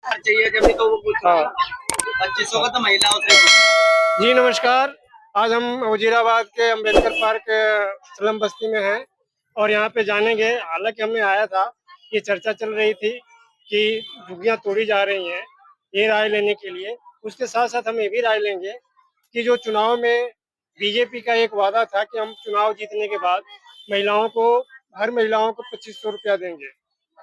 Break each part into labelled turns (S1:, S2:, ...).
S1: चाहिए जब भी तो वो पूछ रहा है। 2500 का तो महिलाओं से
S2: जी नमस्कार। आज हम वजीराबाद के अंबेडकर पार्क स्लम बस्ती में हैं और यहाँ पे जानेंगे। हालांकि हमें आया था, ये चर्चा चल रही थी कि झुग्गियाँ तोड़ी जा रही हैं, ये राय लेने के लिए। उसके साथ साथ हम ये भी राय लेंगे कि जो चुनाव में बीजेपी का एक वादा था कि हम चुनाव जीतने के बाद महिलाओं को, हर महिलाओं को 2500 रुपया देंगे,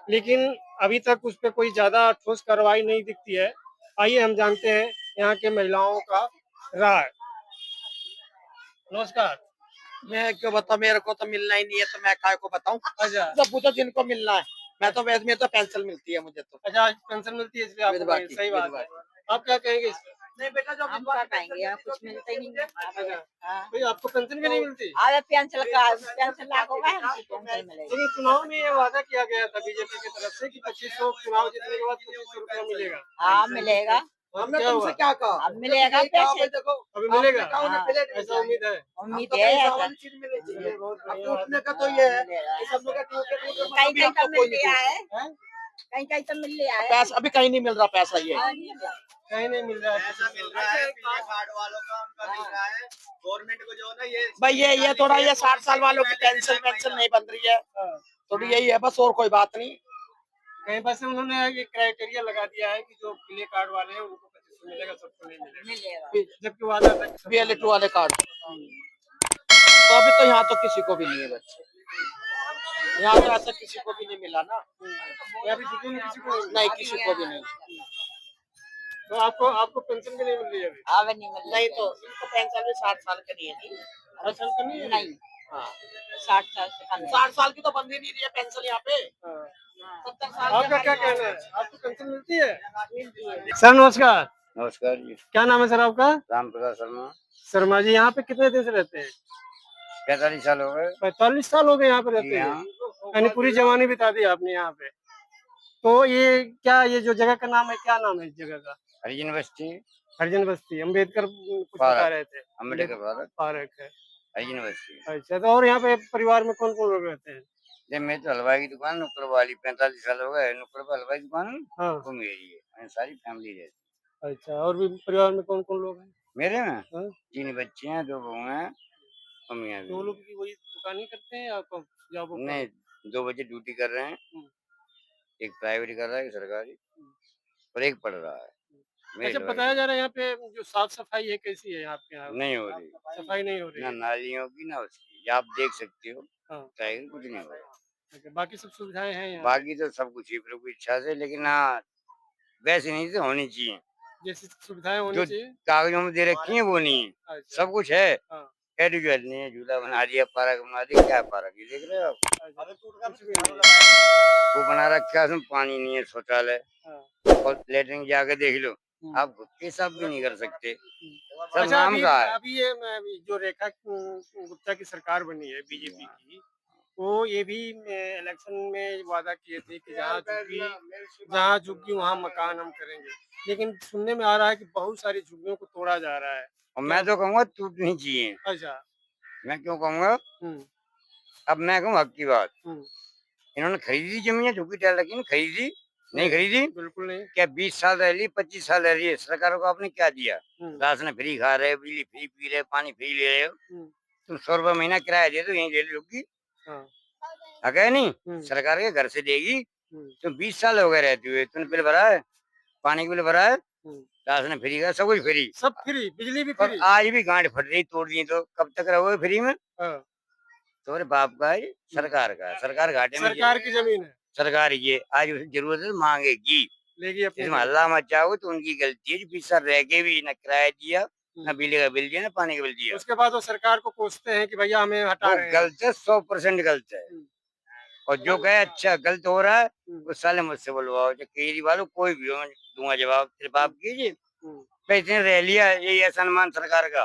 S2: लेकिन अभी तक उस पर कोई ज़्यादा ठोस कार्रवाई नहीं दिखती है। आइए हम जानते हैं यहाँ के महिलाओं का राय। नमस्कार।
S1: मैं क्यों बताऊं, मेरे को तो मिलना ही नहीं है तो मैं काय को बताऊं।
S2: अच्छा।
S1: सब पूछो जिनको मिलना है। मैं तो वैसे में तो पेंशन मिलती है मुझे तो।
S2: अच्छा, आज पेंशन मिलती है इसलिए आपको
S1: विधवा की,
S2: सही बात
S1: विधवा
S2: है।
S1: की।
S2: आप क्या कहेंगे इस पे?
S1: नहीं बेटा, जो
S3: हम क्या कहेंगे, यहाँ कुछ मिलता ही नहीं है।
S2: अच्छा,
S3: हाँ।
S2: भाई आपको पेंशन भी नहीं मिलती?
S3: अरे पेंशन लागू है, हमको पेंशन मिलेगी।
S2: लेकिन चुनाव में ये वादा किया गया था बीजेपी की तरफ से कि 2500, चुनाव जीतने के बाद 2500 रुपया मिलेगा।
S3: हाँ मिलेगा,
S2: अब
S1: हमने
S2: क्या
S1: तुमसे
S2: हुआ?
S1: क्या कहा?
S3: अब मिलेगा
S1: यही कहा,
S3: पैसे।
S1: भाई देखो
S2: अभी मिलेगा?
S1: आपने कहा उन्हें
S3: हाँ।
S1: पहले
S2: ऐसा उम्मीद है।
S3: उम्मीद है ऐसा।
S1: चीज मिलनी चाहिए।
S2: बहुत
S1: अब
S2: बढ़िया
S1: पूछने
S2: बात
S1: का तो ये है
S3: मिलेगा।
S1: कि सब लोग कहते हैं कि
S3: कहीं कहीं तो मिल
S1: कोई नहीं
S3: लिया है,
S2: है?
S3: कहीं कहीं तो मिल लिया है।
S1: पैसा अभी कहीं नहीं मिल रहा पैसा ये।
S3: हाँ, नहीं मिला।
S2: कहीं नहीं मिल रहा है।
S1: ऐसा मिल रहा है पीले कार्ड वालों का, उनका मिल रहा है। गवर्नमेंट को जो है ना ये भाई ये थोड़ा ये 60 साल वालों की पेंशन नहीं बन रही है,
S2: हाँ।
S1: थोड़ी यही है बस, और कोई बात नहीं।
S2: कहीं पर से उन्होंने ये क्राइटेरिया लगा दिया है कि जो पीले कार्ड वाले हैं उनको 2500 मिलेगा, सबको नहीं मिलेगा।
S3: मिलेगा।
S2: जबकि वादा था कि सबको
S1: BLA 2
S2: मिलेगा।
S1: वाले कार्ड तो अभी तो यहाँ तो किसी को भी नहीं है बच्चे, यहाँ तो ऐसा किसी को भी नहीं मिला ना।
S2: या फिर किसी ने किसी को नहीं मिला।
S1: नहीं, किसी को भी नहीं।
S2: तो आपको आपको पेंशन भी नहीं मिल रही है अभी?
S3: अब नहीं मिल
S1: नहीं तो इनको पेंशन भी 60 साल के लिए थी।
S2: पेंशन तो नहीं है?
S3: नहीं,
S1: हाँ
S3: 60 साल से कम है।
S1: 60 साल की तो बंदी नहीं रही है पेंशन यहाँ पे।
S2: हाँ।
S1: 70 साल
S2: आपका
S1: के
S2: क्या कहना है? आपको पेंशन मिलती है?
S3: मिलती है।
S2: सर नमस्कार।
S4: नमस्कार जी।
S2: क्या नाम है सर आपका?
S4: राम प्रसाद शर्मा।
S2: शर्मा जी, यहाँ पे कितने दिन से रहते हैं?
S4: 45 साल हो गए।
S2: 45 साल हो गए यहाँ पे रहते
S4: जी
S2: हैं?
S4: हाँ।
S2: यानी पूरी जवानी बिता दी आपने यहाँ पे। तो ये क्या, ये जो जगह का नाम है, क्या नाम है इस जगह का?
S4: हरिजन बस्ती
S2: हरिजन बस्ती, अम्बेडकर कुछ बता
S4: पार्क,
S2: रहे थे।
S4: अम्बेडकर पार्क,
S2: पार्क है।
S4: हरिजन बस्ती।
S2: अच्छा, तो और यहाँ पे परिवार में कौन कौन लोग रहते हैं?
S4: जब मेरी तो हलवाई की दुकान नुक्कड़ वाली 45 साल हो गए, नुक्कड़ पर हलवाई की दुकान
S2: हाँ।
S4: वो मेरी है। मैंने सारी फैमिली रहती
S2: अच्छा, और भी परिवार में कौन कौन लोग हैं?
S4: मेरे में
S2: हाँ?
S4: 3 बच्चे हैं, 2 बहू हैं, मम्मियाँ
S2: दो
S4: भी
S2: लोग
S4: हैं।
S2: की वही दुकान ही करते हैं या कब जॉब वॉब
S4: नहीं,
S2: करते
S4: 2 बच्चे ड्यूटी कर रहे हैं,
S2: हैं?
S4: एक प्राइवेट कर रहा है, एक सरकारी, और एक पढ़ रहा है। मेरी
S2: अच्छा,
S4: हलवाई
S2: बताया
S4: की
S2: जा रहा है यहाँ पे जो साफ सफाई है कैसी है आपके यहाँ?
S4: नहीं हो रही,
S2: सफाई नहीं हो रही
S4: ना
S2: है।
S4: नालियों की ना उसकी, आप देख सकते हो,
S2: हाँ।
S4: टाइगर कुछ नहीं हो रहा।
S2: अच्छा, बाकी सब सुविधाएं हैं यहाँ पे?
S4: बाकी तो सब कुछ ही प्रभु की इच्छा से, लेकिन हाँ वैसे नहीं तो होनी चाहिए।
S2: जैसी सुविधाएं होनी
S4: जो
S2: चाहिए।
S4: कागजों में दे रखी है वो नहीं है,
S2: अच्छा।
S4: सब कुछ है।
S2: हाँ।
S4: एडुकेट नहीं है, झूला बना दिया, पार्क बना दिया, क्या पार्क ये देख रहे हो आप?
S2: अच्छा, कुछ भी नहीं है।
S4: वो बना रखा है, उसमें पानी नहीं है, शौचालय
S2: हाँ।
S4: और लेटरिन जाके देख लो,
S2: हम्म।
S4: आप पेशाब भी नहीं कर सकते, सब
S2: अच्छा,
S4: नाम
S2: अभी
S4: का है।
S2: अभी ये अभी जो रेखा गुप्ता की सरकार बनी है बीजेपी की, वो ये भी इलेक्शन में वादा किए थे कि जहाँ झुग्गी वहाँ मकान हम करेंगे, लेकिन सुनने में आ रहा है कि बहुत सारी झुग्गियों को तोड़ा जा रहा है।
S4: और
S2: क्या?
S4: मैं तो कहूँगा टूटनी चाहिए।
S2: अच्छा।
S4: मैं क्यों कहूँगा,
S2: हम्म।
S4: अब मैं कहूँ हक की बात,
S2: हम्म।
S4: इन्होंने खरीदी जमीन, झुग्गी डाल रखी है, खरीदी नहीं खरीदी?
S2: बिल्कुल नहीं।
S4: क्या 20 साल रह ली, 25 साल रह रही है, सरकारों को आपने क्या दिया?
S2: हम्म।
S4: राशन फ्री खा रहे हो, बिजली फ्री पी रहे हो, पानी फ्री ले रहे हो,
S2: हम्म।
S4: तुम 100 रुपये महीना किराया दे दो, यहीं ले लो झुग्गी,
S2: हाँ।
S4: है नहीं?
S2: हम्म।
S4: सरकार के घर से देगी।
S2: हम्म।
S4: तुम 20 साल हो गए रहते हुए, तुमने बिल भरा है, पानी का बिल भरा है,
S2: हम्म।
S4: राशन फ्री का, सब कुछ फ्री,
S2: सब फ्री, बिजली भी
S4: पर
S2: फ्री।
S4: आज भी गांठ फट रही, तोड़ दी तो कब तक रहोगे फ्री में?
S2: हाँ।
S4: तुम्हारे बाप का है, सरकार का है, सरकार घाटे में
S2: सरकार की जमीन है,
S4: सरकार ये आज उसे जरूरत है तो मांगेगी।
S2: लेगी अपनी
S4: इसमें
S2: जमीन।
S4: हल्ला मचाओगे तो उनकी गलती है, 20 साल रह के भी ना किराया दिया, ना बिजली का बिल दिया, ना पानी का बिल दिया।
S2: उसके बाद वो सरकार को कोसते हैं कि भैया हमें हटा
S4: वो
S2: रहे हैं।
S4: गलत है, 100% गलत है। और जो कहे अच्छा गलत हो रहा है, वो साले मुझसे बुलवाओ, जो केजरीवाल हो, कोई भी हो, मैं दूंगा जवाब। तेरे बाप कीजिए पैसे रह लिया, यही एहसान मान सरकार का,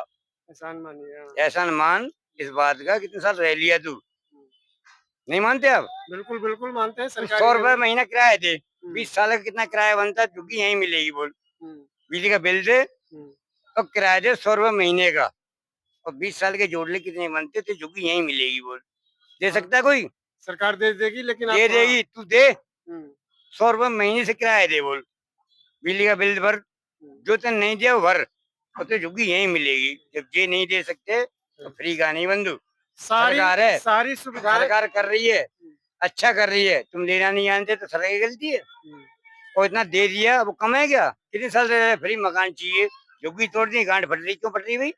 S2: एहसान मानिए। हाँ।
S4: एहसान मान इस बात का, कितने साल रह लिया तू, नहीं मानते आप?
S2: बिल्कुल बिल्कुल मानते हैं।
S4: तुम
S2: सरकारी
S4: 100 रुपए
S2: जमीन।
S4: महीना किराया दे, 20 साल का कितना किराया बनता है? झुग्गी यहीं मिलेगी बोल, बिजली का बिल दे और किराया दे 100 रुपए महीने का, और 20 साल के जोड़ ले कितने बनते, तो झुग्गी यहीं मिलेगी बोल, दे
S2: हाँ।
S4: सकता है कोई?
S2: सरकार दे देगी, लेकिन
S4: दे
S2: आप।
S4: देगी, तू दे,
S2: हाँ।
S4: 100 रुपए महीने से किराया दे बोल, बिजली का बिल भर, जो तो नहीं दे वो भर, और तो झुग्गी यहीं मिलेगी। जब ये नहीं दे सकते तो फ्री का नहीं बंधु। सरकार है,
S2: सारी सुविधाएं
S4: सरकार कर रही है, अच्छा कर रही है, तुम लेना नहीं जानते तो सरकार की गलती है। और इतना दे दिया, अब वो कम है क्या? कितने साल से फ्री मकान चाहिए, झुग्गी तोड़ दी, गांठ फट रही, क्यों फट रही भाई?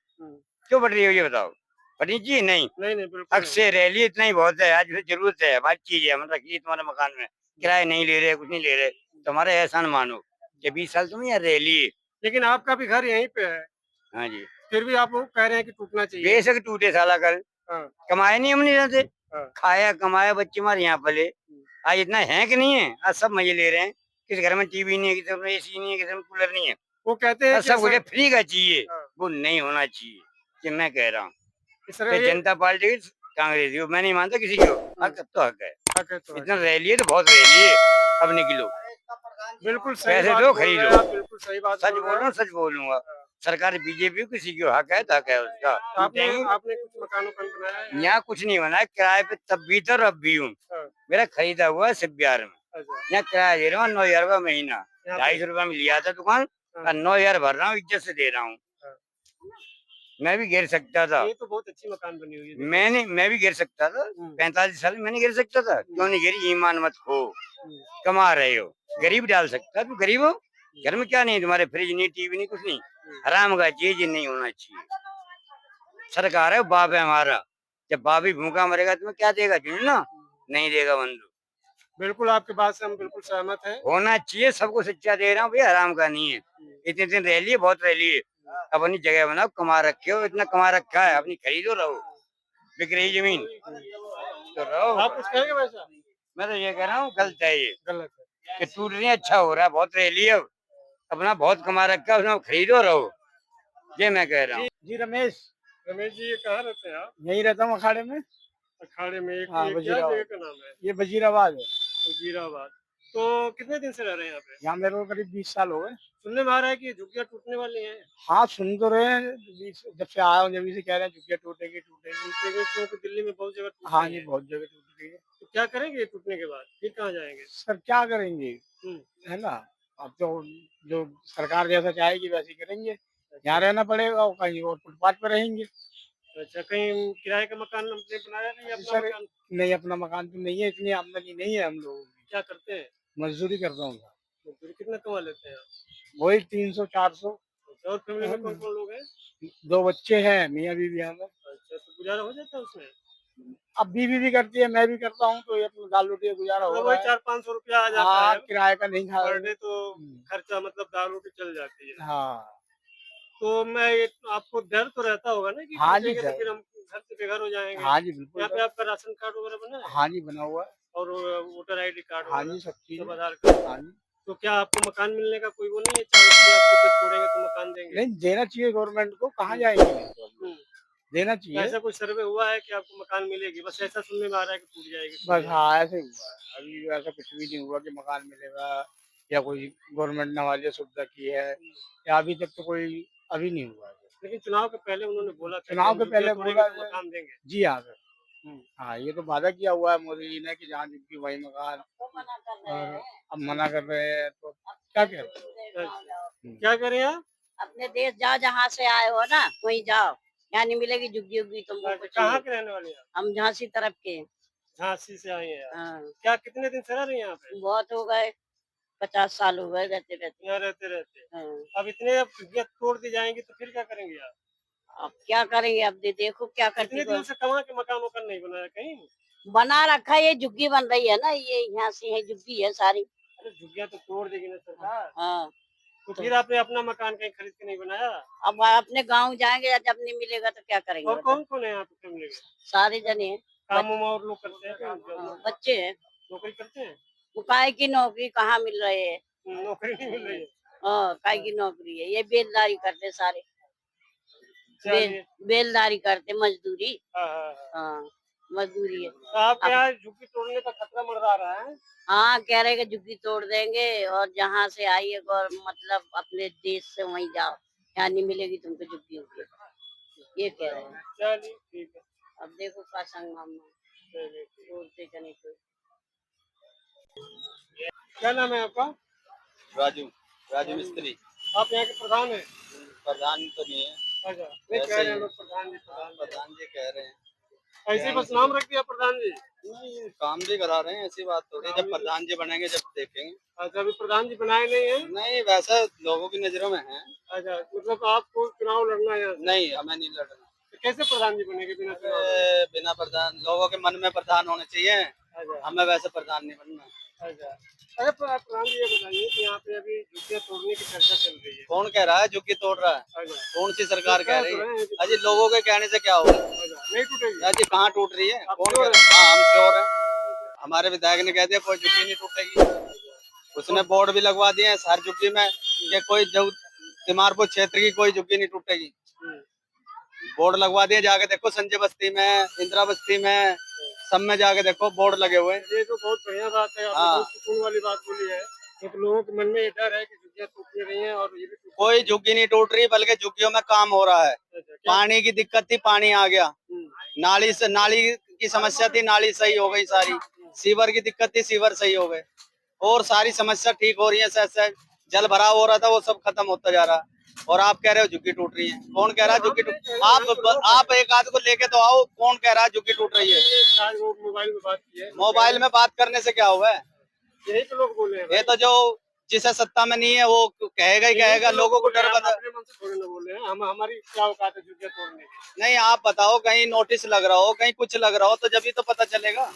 S4: क्यों फट रही है ये बताओ? फटनी चाहिए नहीं?
S2: नहीं नहीं बिल्कुल
S4: हक से रह लिए, इतना ही बहुत है। आज जरूरत है, हमारी चीज है, हम रखिए तुम्हारे मकान में, किराया नहीं ले रहे, कुछ नहीं ले रहे, तुम्हारा एहसान मानो कि 20 साल तुम यहाँ रह लिए।
S2: लेकिन आपका भी घर यहीं पे है,
S4: हाँ जी,
S2: फिर भी आप लोग कह रहे हैं कि टूटना चाहिए।
S4: बेशक टूटे साला कल,
S2: हाँ,
S4: कमाए नहीं हमने यहाँ से,
S2: हाँ।
S4: खाया कमाया, बच्चे हमारे यहाँ पले। आज इतना है कि नहीं है? आज सब मजे ले रहे हैं। किसी घर में टीवी नहीं है, किसी में एसी नहीं है, किसी में कूलर नहीं है,
S2: वो कहते हैं
S4: और
S2: कि
S4: सब कुछ फ्री का चाहिए।
S2: हाँ।
S4: वो नहीं होना चाहिए, ये मैं कह रहा हूँ।
S2: इस तरह
S4: फिर
S2: ये
S4: जनता पार्टी कांग्रेस को मैं नहीं मानता किसी को, हक तो हक है।
S2: हक है तो हक
S4: इतना रह लिए तो बहुत रह लिए, अब निकलो।
S2: है। बिल्कुल सही
S4: पैसे
S2: बात
S4: दो,
S2: बोल रहे
S4: खरीदो।
S2: हैं आप, बिल्कुल सही बात
S4: सच
S2: बोल
S4: बोल
S2: रहे
S4: रहा हूँ, सच बोलूंगा। सरकार बीजेपी किसी को हक है तो हक है उसका।
S2: आपने आपने कुछ मकान वकान बनाया है?
S4: यहाँ कुछ नहीं बना है, किराए पे तब भी तो अब भी हूँ।
S2: हाँ,
S4: मेरा खरीदा हुआ है सिर्फ बिहार में।
S2: अच्छा,
S4: यहाँ किराया दे रहा हूँ 9,000 रुपया महीना,
S2: यहाँ पे?
S4: 250 रुपया में लिया था दुकान,
S2: हाँ।
S4: और 9,000 भर रहा हूँ, इज्जत से दे रहा हूँ।
S2: हाँ।
S4: मैं भी गिर सकता था,
S2: ये तो बहुत अच्छी मकान बनी हुई है।
S4: मैं भी गिर सकता था। 45 साल में मैंने गिर सकता था, क्यों नहीं गिरी? ईमान मत खो, कमा रहे हो, गरीब डाल सकता, तू गरीब हो, घर में क्या नहीं तुम्हारे, फ्रिज नहीं, टीवी नहीं, कुछ नहीं, हराम का चीज नहीं होना चाहिए। सरकार है, बाप है हमारा, जब बाप ही भूखा मरेगा तुम्हें क्या देगा? ना नहीं देगा बंधु।
S2: बिल्कुल आपकी बात से हम बिल्कुल सहमत हैं।
S4: होना चाहिए, सबको शिक्षा दे रहा हूँ भैया, हराम का नहीं है। इतने दिन रह लिए, बहुत रह लिए, अपनी जगह बनाओ, कमा रखे हो, इतना कमा रखा है, अपनी खरीदो, रहो, बिक रही जमीन तो रहो।
S2: आप कुछ कहेंगे वैसा?
S4: मैं तो ये कह रहा हूँ गलत है ये,
S2: गलत है।
S4: कि टूट रही है, अच्छा हो रहा है, बहुत रह लिए, अब अपना बहुत कमा रखा है, उसमें खरीदो, रहो, ये मैं कह रहा हूँ।
S5: जी रमेश
S2: रमेश जी, ये कहाँ रहते हैं आप?
S5: यहीं रहता हूँ अखाड़े में।
S2: अखाड़े में?
S5: हाँ,
S2: ये क्या
S5: वजीराबाद।
S2: जगह का नाम है?
S5: ये वजीराबाद है।
S2: वजीराबाद। तो कितने दिन से रह रहे हैं यहाँ पे?
S5: यहाँ मेरे को करीब 20 साल हो गए।
S2: सुनने में आ रहा है कि झुग्गियाँ टूटने वाली हैं।
S5: हाँ सुन तो रहे हैं, जब से आया हूँ जब से कह रहे हैं झुग्गियाँ टूटेगी टूटेगी।
S2: टूटेगी क्योंकि दिल्ली में बहुत जगह टूट
S5: हाँ
S2: गई
S5: जी
S2: है।
S5: बहुत जगह टूट गई है।
S2: तो क्या करेंगे ये टूटने के बाद? फिर कहाँ जाएंगे?
S5: सर क्या करेंगे,
S2: हम्म।
S5: है ना? अब तो जो सरकार जैसा चाहेगी वैसे ही करेंगे। यहाँ रहना पड़ेगा और कहीं और फुटपाथ पर रहेंगे।
S2: अच्छा, कहीं किराए का मकान हमने बनाया नहीं? अपना
S5: सर
S2: मकान?
S5: नहीं, अपना मकान तो नहीं है, इतनी आमदनी नहीं है हम लोगों की।
S2: क्या करते हैं?
S5: मजदूरी करता हूँ,
S2: मजदूरी कितना कमा लेते हैं आप?
S5: वही 300-400।
S2: अच्छा, और फैमिली में कौन कौन लोग हैं?
S5: 2 बच्चे हैं, मियाँ बीवी हैं।
S2: अच्छा, तो गुजारा हो जाता है उसमें?
S5: अब बीवी भी करती है, मैं भी करता हूँ, तो ये अपना दाल रोटी का गुजारा हो
S2: मतलब
S5: रहा
S2: वही
S5: है।
S2: 400-500 रुपया आ जाता
S5: हाँ
S2: है
S5: किराए का नहीं खा
S2: पर डे, तो
S5: हम्म।
S2: खर्चा मतलब दाल रोटी चल जाती है।
S5: हाँ
S2: तो मैं ये, आपको डर तो रहता होगा ना कि
S5: हाँ जी,
S2: टूटेंगे तो
S5: डर।
S2: फिर हम घर से बेघर हो जाएंगे?
S5: हाँ जी बिल्कुल
S2: यहाँ पे
S5: डर।
S2: आपका राशन कार्ड वगैरह बना है?
S5: हाँ जी बना हुआ है।
S2: और वोटर आईडी कार्ड
S5: हाँ
S2: वगैरह?
S5: जी सब चीज
S2: सब
S5: है।
S2: आधार कार्ड?
S5: हाँ जी।
S2: तो क्या आपको मकान मिलने का कोई वो नहीं है चांस कि आपको जब छोड़ेंगे तो मकान देंगे?
S5: नहीं देना चाहिए गवर्नमेंट को, कहाँ जाएंगे नहीं तो हम लोग।
S2: हम्म।
S5: देना
S2: तो
S5: चाहिए।
S2: ऐसा कोई सर्वे हुआ है कि आपको मकान मिलेगी? बस ऐसा सुनने में आ रहा है कि टूट जाएगी, टूट
S5: बस
S2: जाएगी।
S5: हाँ ऐसे ही हुआ है, अभी ऐसा कुछ भी नहीं हुआ कि मकान मिलेगा या कोई गवर्नमेंट ने हमारे लिए सुविधा की है, या अभी तक तो कोई अभी नहीं हुआ है।
S2: लेकिन चुनाव के पहले उन्होंने बोला था कि
S5: चुनाव
S2: हम
S5: के
S2: झुग्गियाँ
S5: पहले
S2: तोड़ेंगे
S5: बोला
S2: तो मकान देंगे।
S5: जी हाँ सर। हाँ ये तो वादा किया हुआ है मोदी जी ने कि जहाँ जिसकी वही मकान, और अब मना कर रहे हैं तो क्या करें।
S2: अच्छा, क्या करें आप?
S3: अपने देश जाओ, जहाँ से आए हो ना वहीं जाओ, यहाँ नहीं मिलेगी झुग्गी उग्गी तुमको कुछ
S2: कहाँ
S3: नहीं।
S2: के रहने वाले हैं आप?
S3: हम झांसी तरफ के हैं।
S2: झांसी से आए हैं आप?
S3: हाँ,
S2: क्या कितने दिन से रह रहे हैं यहाँ पे?
S3: बहुत हो गए, 50 साल हो गए रहते रहते।
S2: यहाँ रहते रहते?
S3: हाँ।
S2: अब इतने अब झुग्गियाँ तोड़ दी जाएंगी तो फिर क्या करेंगे आप?
S3: अब क्या करेंगे, अब देखो क्या
S2: इतने
S3: करते
S2: दिन से कमा के मकान वकान नहीं बनाया कहीं?
S3: बना रखा है, ये झुग्गी बन रही है ना, ये यहाँ से है झुग्गी है सारी।
S2: अरे झुग्गियाँ तो तोड़ देगी ना सरकार।
S3: हाँ,
S2: तो फिर आपने अपना मकान कहीं खरीद के नहीं बनाया?
S3: अब अपने गांव जाएंगे, जब नहीं मिलेगा तो क्या करेंगे
S2: और
S3: बताओ?
S2: कौन कौन है यहाँ पे फैमिली में?
S3: सारे जने हैं।
S2: काम वाम और लोग करते हैं क्या?
S3: हाँ, बच्चे हैं।
S2: नौकरी करते हैं?
S3: वो काय की नौकरी कहाँ मिल रही है?
S2: नौकरी नहीं मिल रही है?
S3: हाँ, काय की नौकरी है, ये बेलदारी करते सारे।
S2: चलिए।
S3: बेलदारी करते, मजदूरी।
S2: हाँ हाँ हाँ।
S3: हाँ, मजदूरी है।
S2: तो आपके यहाँ झुग्गी तोड़ने का खतरा मंडरा रहा है?
S3: हाँ, कह रहे कि झुग्गी तोड़ देंगे और जहाँ से आई है मतलब अपने देश से वहीं जाओ, यहाँ नहीं मिलेगी तुमको झुग्गी उग्गी, ये कह रहे हैं।
S2: चलिए ठीक है।
S3: अब देखो का संग मामा
S2: चलिए ठीक
S3: बोलते कि नहीं कोई।
S2: है। क्या नाम है आपका?
S1: राजू। राजू मिस्त्री।
S2: आप यहाँ के प्रधान हैं?
S1: प्रधान तो नहीं है,
S2: अच्छा, नहीं कह रहे हैं लोग प्रधान जी प्रधान जी।
S1: प्रधान जी कह रहे हैं।
S2: ऐसे ही बस नाम रख दिया प्रधान जी।
S1: नहीं, काम भी करा रहे हैं, ऐसी बात थोड़ी। जब प्रधान जी बनेंगे जब देखेंगे।
S2: अच्छा, अभी प्रधान जी बनाए नहीं है?
S1: नहीं, वैसा लोगों की नजरों में है।
S2: अच्छा, मतलब आपको चुनाव लड़ना है यहाँ से?
S1: नहीं, हमें नहीं लड़ना।
S2: तो कैसे प्रधान जी बनेंगे बिना चुनाव लड़े?
S1: बिना प्रधान, लोगों के मन में प्रधान होने चाहिए।
S2: अच्छा
S1: हमें वैसे प्रधान नहीं बनना।
S2: अच्छा। अरे प्रधान जी ये बताइए कि यहाँ पे अभी झुग्गियाँ तोड़ने की चर्चा चल रही है।
S1: कौन कह रहा है झुग्गी तोड़ रहा है?
S2: अच्छा
S1: कौन सी सरकार कह रही
S2: तो
S1: है?
S2: है,
S1: अजी लोगों के कहने से क्या होगा?
S2: अच्छा, नहीं टूटेगी?
S1: अजी कहाँ टूट रही है?
S2: आप
S1: कौन
S2: श्योर
S1: कह रहा है? हाँ, हम श्योर है। हमारे विधायक ने कह दिया कोई झुग्गी नहीं टूटेगी। उसने बोर्ड भी लगवा दिए हैं हर झुग्गी में कि कोई जो तिमारपुर क्षेत्र की कोई झुग्गी नहीं टूटेगी। बोर्ड लगवा दिए, जाके देखो संजय बस्ती में, इंदिरा बस्ती में, सब में जाके देखो बोर्ड लगे हुए हैं।
S2: ये तो बहुत बढ़िया बात है, आपने
S1: हाँ।
S2: बहुत सुकून वाली बात बोली है। एक लोगों के मन में ये डर है कि झुग्गियाँ टूटने रही हैं और ये भी टूट-
S1: कोई झुग्गी नहीं टूट रही, बल्कि झुग्गियों में काम हो रहा है।
S2: अच्छा, क्या-
S1: पानी की दिक्कत थी, पानी आ गया।
S2: हम्म,
S1: नाली की समस्या थी, नाली सही हो गई सारी। सीवर की दिक्कत थी, सीवर सही हो गए। और सारी समस्या ठीक हो रही है। सहज सहज जल भराव हो रहा था, वो सब खत्म होता जा रहा है। और आप कह रहे हो झुग्गी टूट रही है? कौन कह रहा है झुग्गी टूट? आप एक आध को लेके तो आओ, कौन कह रहा है झुग्गी टूट रही है?
S2: आज वो मोबाइल में बात की है,
S1: मोबाइल में बात करने से क्या हुआ है?
S2: यही तो लोग बोले हैं
S1: ये तो जो जिसे सत्ता में नहीं है वो कहेगा ही कहेगा। लोगों को डर बता।
S2: अपने मन से थोड़ी ना बोल रहे हैं, हम हमारी क्या औकात है झुग्गियाँ तोड़ने की?
S1: नहीं, आप बताओ, कहीं नोटिस लग रहा हो, कहीं कुछ लग रहा हो, तो जब ही तो पता चलेगा।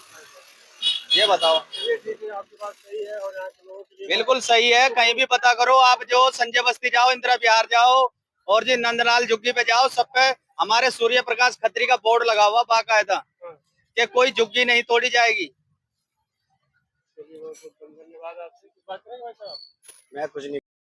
S1: ये बताओ।
S2: ये ठीक है, आपकी बात सही है और यहाँ के लोगों के लिए
S1: बिल्कुल सही है, कहीं भी पता करो आप। जो संजय बस्ती जाओ, इंदिरा विहार जाओ और जी नंदलाल झुग्गी पे जाओ, सब पे हमारे सूर्य प्रकाश खत्री का बोर्ड लगा हुआ बाकायदा
S2: हाँ।
S1: कि कोई झुग्गी नहीं तोड़ी जाएगी।
S2: चलिए, बहुत बहुत धन्यवाद। आपसे कुछ बात करेंगे भाई साहब?
S1: मैं कुछ नहीं